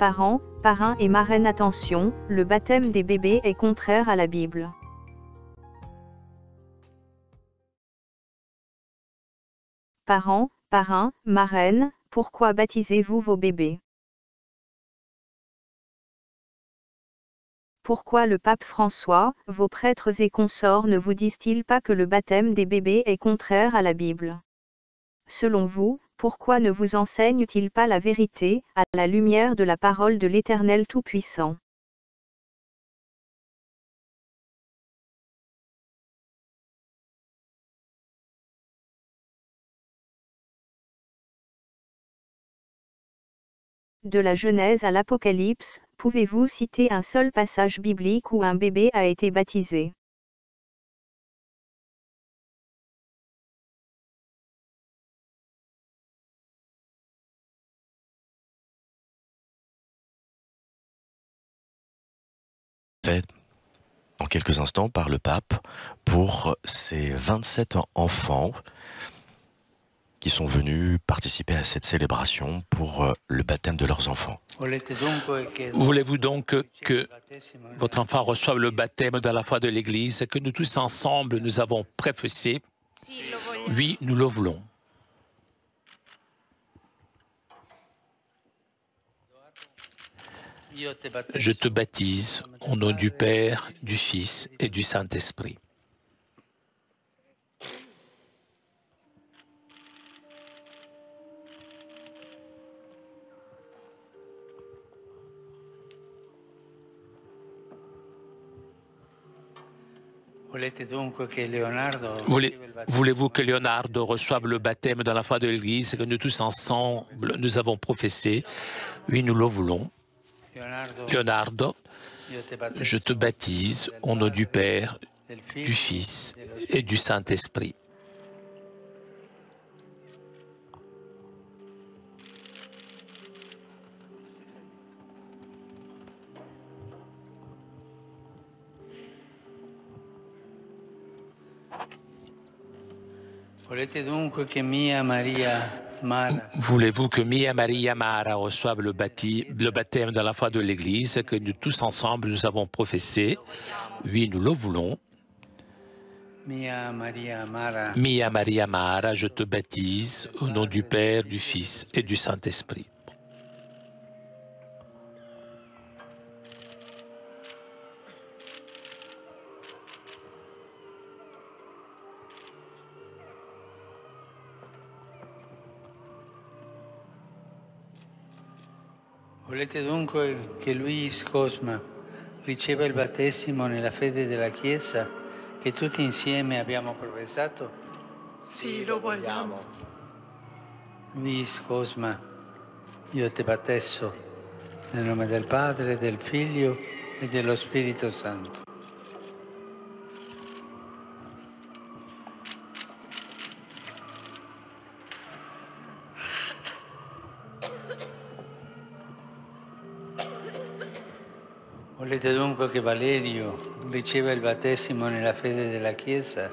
Parents, parrains et marraines, attention, le baptême des bébés est contraire à la Bible. Parents, parrains, marraines, pourquoi baptisez-vous vos bébés? Pourquoi le pape François, vos prêtres et consorts ne vous disent-ils pas que le baptême des bébés est contraire à la Bible? Selon vous, pourquoi ne vous enseigne-t-il pas la vérité, à la lumière de la parole de l'Éternel Tout-Puissant? De la Genèse à l'Apocalypse, pouvez-vous citer un seul passage biblique où un bébé a été baptisé? Fait en quelques instants par le pape pour ces 27 enfants qui sont venus participer à cette célébration pour le baptême de leurs enfants. Voulez-vous donc que votre enfant reçoive le baptême dans la foi de l'Église que nous tous ensemble nous avons préfacé? Oui, nous le voulons. Je te baptise au nom du Père, du Fils et du Saint-Esprit. Voulez-vous que Leonardo reçoive le baptême dans la foi de l'Église que nous tous ensemble nous avons professé? Oui, nous le voulons. Leonardo, je te baptise au nom du Père, du Fils et du Saint-Esprit. Voulez-vous que Mia Maria Mara reçoive le baptême dans la foi de l'Église que nous tous ensemble nous avons professé? Oui, nous le voulons. Mia Maria Mara, je te baptise au nom du Père, du Fils et du Saint-Esprit. Volete dunque che Luis Cosma riceva il battesimo nella fede della Chiesa che tutti insieme abbiamo professato? Sì, lo vogliamo. Luis Cosma, io ti battesso nel nome del Padre, del Figlio e dello Spirito Santo. Volete dunque che Valerio riceva il battesimo nella fede della Chiesa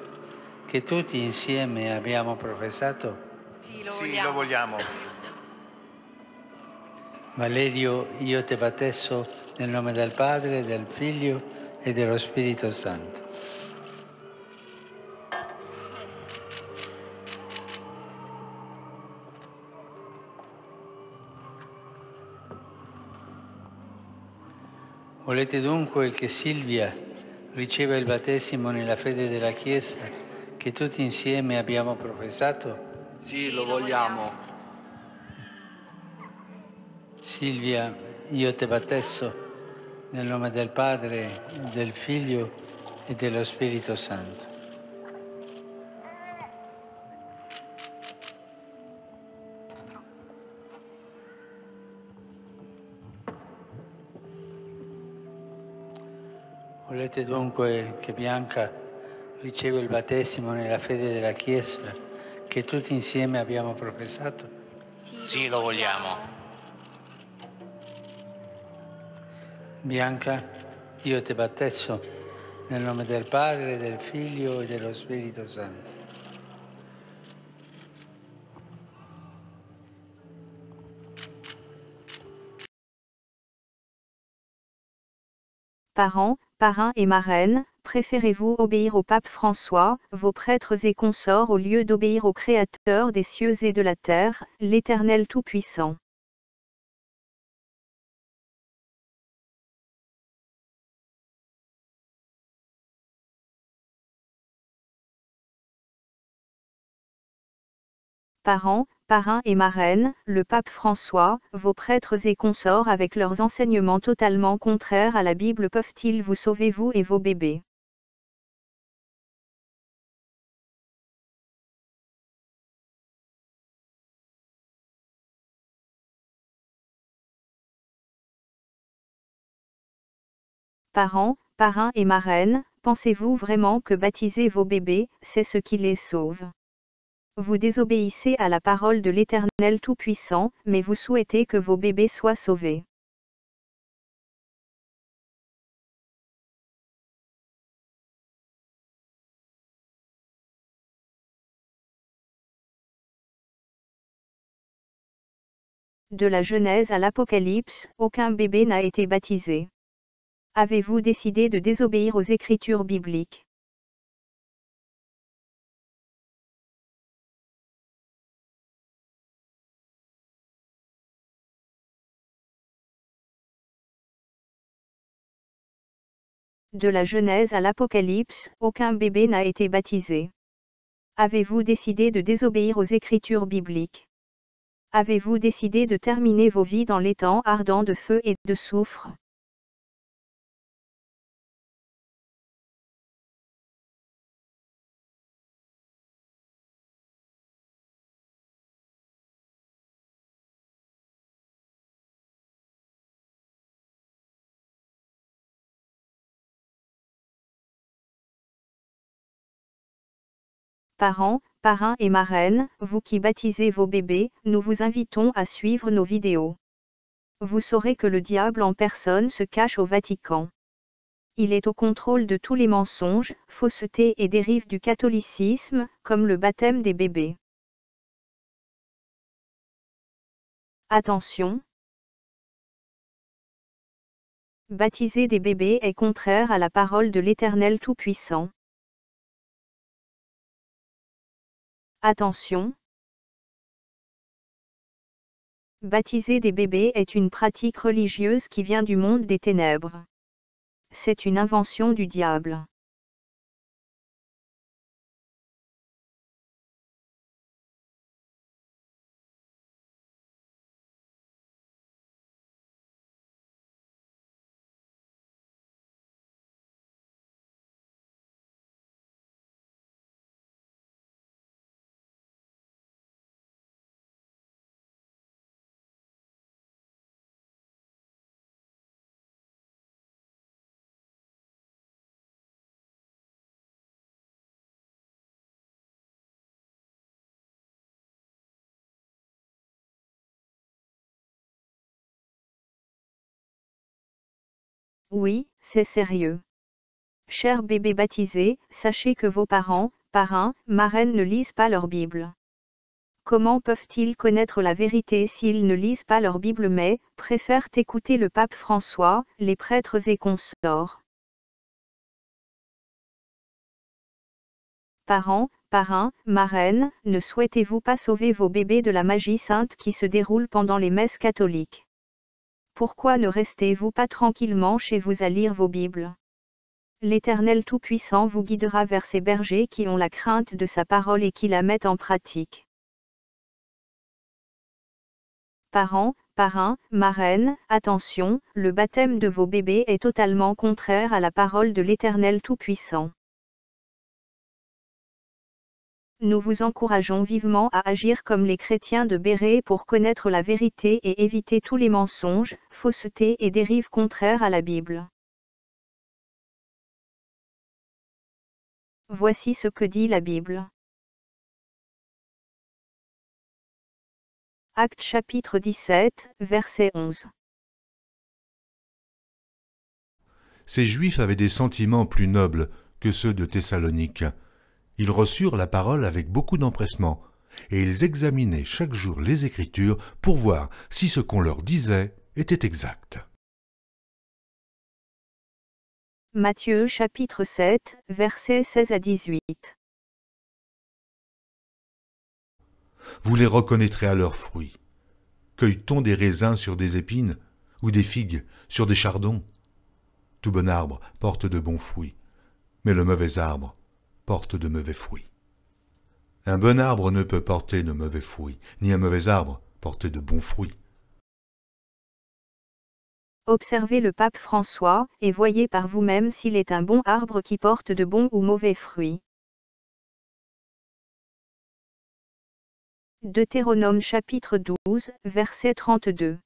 che tutti insieme abbiamo professato? Sì, lo vogliamo. Valerio, io ti battesso nel nome del Padre, del Figlio e dello Spirito Santo. Volete dunque che Silvia riceva il battesimo nella fede della Chiesa che tutti insieme abbiamo professato? Sì, lo vogliamo. Silvia, io ti battesso nel nome del Padre, del Figlio e dello Spirito Santo. Volete dunque che Bianca riceva il battesimo nella fede della Chiesa che tutti insieme abbiamo professato? Sì, lo vogliamo. Bianca, io ti battesso nel nome del Padre, del Figlio e dello Spirito Santo. Parents, parrains et marraines, préférez-vous obéir au pape François, vos prêtres et consorts au lieu d'obéir au Créateur des cieux et de la terre, l'Éternel Tout-Puissant? Parents, parrains et marraines, le pape François, vos prêtres et consorts avec leurs enseignements totalement contraires à la Bible peuvent-ils vous sauver vous et vos bébés? Parents, parrains et marraines, pensez-vous vraiment que baptiser vos bébés, c'est ce qui les sauve? Vous désobéissez à la parole de l'Éternel Tout-Puissant, mais vous souhaitez que vos bébés soient sauvés. De la Genèse à l'Apocalypse, aucun bébé n'a été baptisé. Avez-vous décidé de désobéir aux Écritures bibliques? De la Genèse à l'Apocalypse, aucun bébé n'a été baptisé. Avez-vous décidé de désobéir aux Écritures bibliques? Avez-vous décidé de terminer vos vies dans l'étang ardent de feu et de soufre? Parents, parrains et marraines, vous qui baptisez vos bébés, nous vous invitons à suivre nos vidéos. Vous saurez que le diable en personne se cache au Vatican. Il est au contrôle de tous les mensonges, faussetés et dérives du catholicisme, comme le baptême des bébés. Attention! Baptiser des bébés est contraire à la parole de l'Éternel Tout-Puissant. Attention! Baptiser des bébés est une pratique religieuse qui vient du monde des ténèbres. C'est une invention du diable. Oui, c'est sérieux. Chers bébés baptisés, sachez que vos parents, parrains, marraines ne lisent pas leur Bible. Comment peuvent-ils connaître la vérité s'ils ne lisent pas leur Bible mais préfèrent écouter le pape François, les prêtres et consorts? Parents, parrains, marraines, ne souhaitez-vous pas sauver vos bébés de la magie sainte qui se déroule pendant les messes catholiques? Pourquoi ne restez-vous pas tranquillement chez vous à lire vos Bibles? L'Éternel Tout-Puissant vous guidera vers ces bergers qui ont la crainte de sa parole et qui la mettent en pratique. Parents, parrains, marraines, attention, le baptême de vos bébés est totalement contraire à la parole de l'Éternel Tout-Puissant. Nous vous encourageons vivement à agir comme les chrétiens de Bérée pour connaître la vérité et éviter tous les mensonges, faussetés et dérives contraires à la Bible. Voici ce que dit la Bible. Actes chapitre 17, verset 11. Ces Juifs avaient des sentiments plus nobles que ceux de Thessalonique. Ils reçurent la parole avec beaucoup d'empressement, et ils examinaient chaque jour les Écritures pour voir si ce qu'on leur disait était exact. Matthieu chapitre 7, versets 16 à 18. Vous les reconnaîtrez à leurs fruits. Cueille-t-on des raisins sur des épines, ou des figues sur des chardons? Tout bon arbre porte de bons fruits, mais le mauvais arbre porte de mauvais fruits. Un bon arbre ne peut porter de mauvais fruits, ni un mauvais arbre porter de bons fruits. Observez le pape François, et voyez par vous-même s'il est un bon arbre qui porte de bons ou mauvais fruits. Deutéronome chapitre 12, verset 32.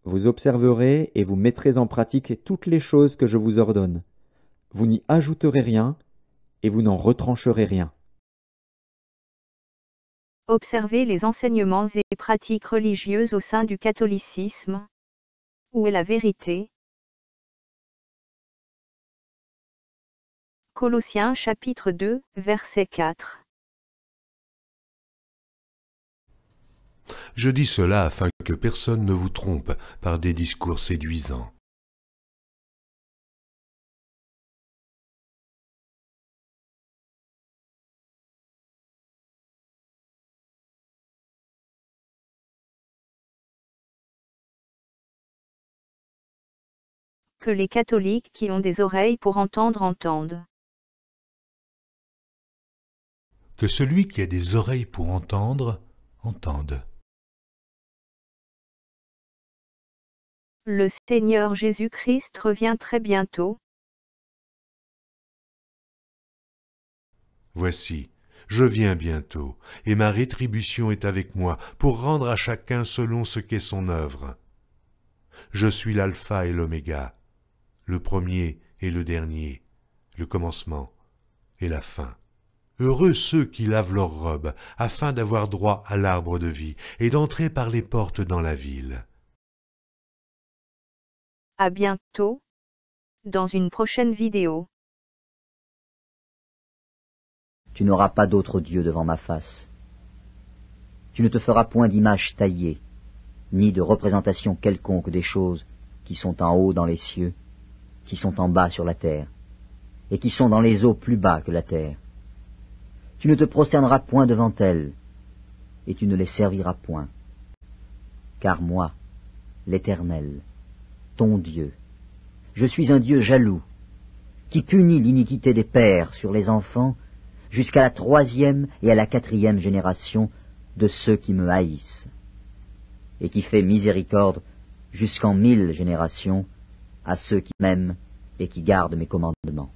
Vous observerez et vous mettrez en pratique toutes les choses que je vous ordonne. Vous n'y ajouterez rien, et vous n'en retrancherez rien. Observez les enseignements et pratiques religieuses au sein du catholicisme. Où est la vérité? Colossiens chapitre 2, verset 4. Je dis cela afin que personne ne vous trompe par des discours séduisants. Que les catholiques qui ont des oreilles pour entendre entendent. Que celui qui a des oreilles pour entendre, entende. Le Seigneur Jésus-Christ revient très bientôt. Voici, je viens bientôt, et ma rétribution est avec moi, pour rendre à chacun selon ce qu'est son œuvre. Je suis l'alpha et l'oméga, le premier et le dernier, le commencement et la fin. Heureux ceux qui lavent leurs robes, afin d'avoir droit à l'arbre de vie, et d'entrer par les portes dans la ville. À bientôt, dans une prochaine vidéo. Tu n'auras pas d'autre Dieu devant ma face. Tu ne te feras point d'image taillée, ni de représentation quelconque des choses qui sont en haut dans les cieux, qui sont en bas sur la terre, et qui sont dans les eaux plus bas que la terre. Tu ne te prosterneras point devant elles, et tu ne les serviras point. Car moi, l'Éternel, ton Dieu, je suis un Dieu jaloux, qui punit l'iniquité des pères sur les enfants, jusqu'à la 3e et à la 4e génération de ceux qui me haïssent, et qui fait miséricorde jusqu'en 1000 générations à ceux qui m'aiment et qui gardent mes commandements.